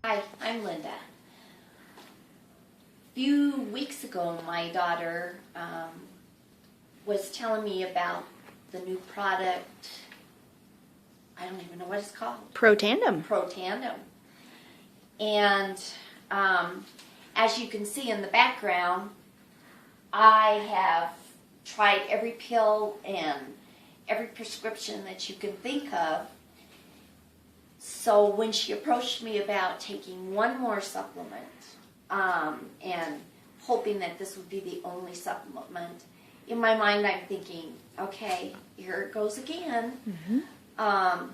Hi, I'm Linda. A few weeks ago, my daughter was telling me about the new product. I don't even know what it's called. Protandim. Protandim. And as you can see in the background, I have tried every pill and every prescription that you can think of. So when she approached me about taking one more supplement and hoping that this would be the only supplement, in my mind I'm thinking, okay, here it goes again. Mm-hmm.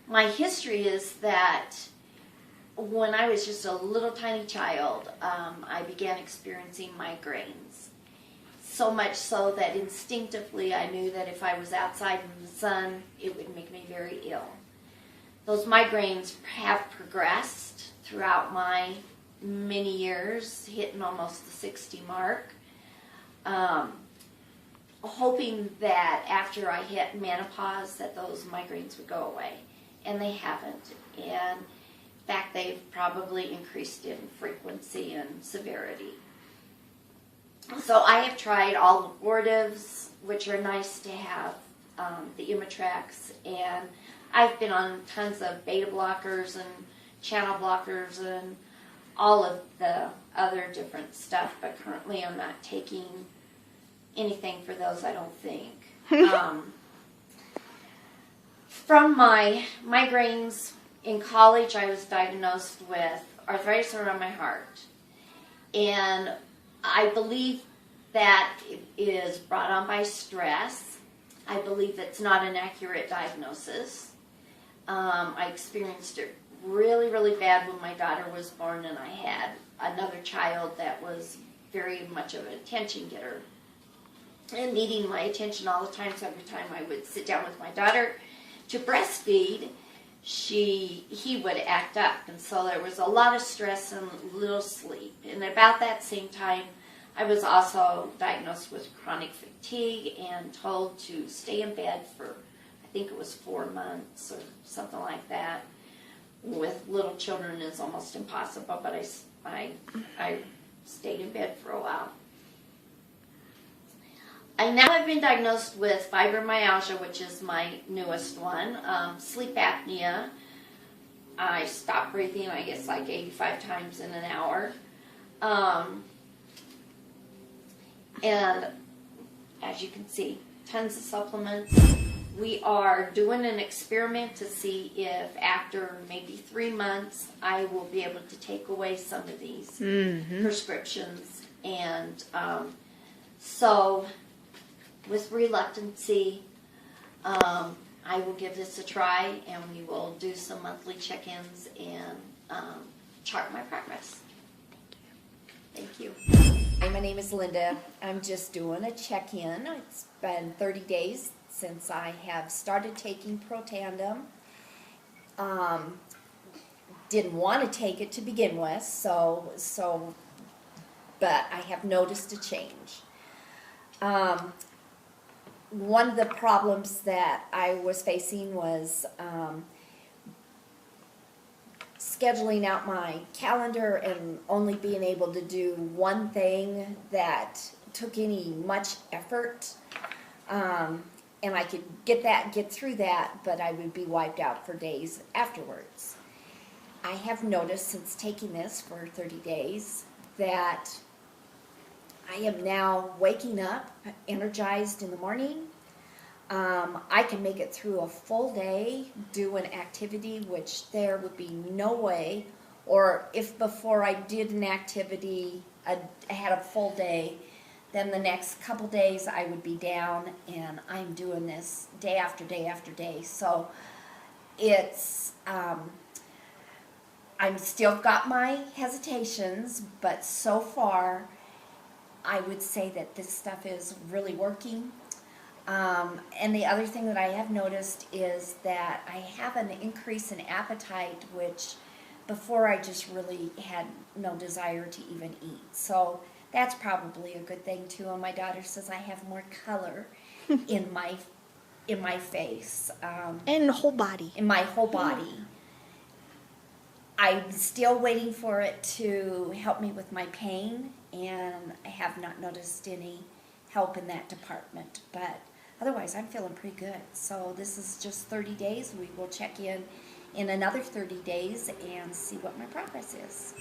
My history is that when I was just a little tiny child, I began experiencing migraines. So much so that instinctively I knew that if I was outside in the sun, it would make me very ill. Those migraines have progressed throughout my many years, hitting almost the 60 mark. Hoping that after I hit menopause that those migraines would go away. And they haven't. And in fact, they've probably increased in frequency and severity. So I have tried all the abortives, which are nice to have, the Imatrax, and I've been on tons of beta blockers and channel blockers and all of the other different stuff, but currently I'm not taking anything for those, I don't think. From my migraines in college, I was diagnosed with arthritis around my heart. And I believe that it is brought on by stress. I believe it's not an accurate diagnosis. I experienced it really, really bad when my daughter was born, and I had another child that was very much of an attention getter and needing my attention all the time. So every time I would sit down with my daughter to breastfeed, he would act up, and so there was a lot of stress and little sleep. And about that same time, I was also diagnosed with chronic fatigue and told to stay in bed for, I think it was 4 months or something like that. With little children, it's almost impossible, but I stayed in bed for a while. I now have been diagnosed with fibromyalgia, which is my newest one, sleep apnea. I stop breathing, I guess, like 85 times in an hour. And as you can see, tons of supplements. We are doing an experiment to see if after maybe 3 months I will be able to take away some of these prescriptions. And so with reluctancy, I will give this a try, and we will do some monthly check-ins and chart my progress. Thank you. Hi, my name is Linda. I'm just doing a check-in. It's been 30 days since I have started taking Protandim. Didn't want to take it to begin with, but I have noticed a change. One of the problems that I was facing was scheduling out my calendar and only being able to do one thing that took any much effort. And I could get through that, but I would be wiped out for days afterwards. I have noticed since taking this for 30 days that I am now waking up energized in the morning. I can make it through a full day, do an activity which there would be no way, or if before I did an activity, I had a full day, then the next couple days I would be down, and I'm doing this day after day after day. So it's, I'm still got my hesitations, but so far I would say that this stuff is really working. And the other thing that I have noticed is that I have an increase in appetite, which before I just really had no desire to even eat. So that's probably a good thing too. And my daughter says I have more color in my face. And whole body. In my whole body. I'm still waiting for it to help me with my pain, and I have not noticed any help in that department. But otherwise, I'm feeling pretty good. So this is just 30 days. We will check in another 30 days and see what my progress is.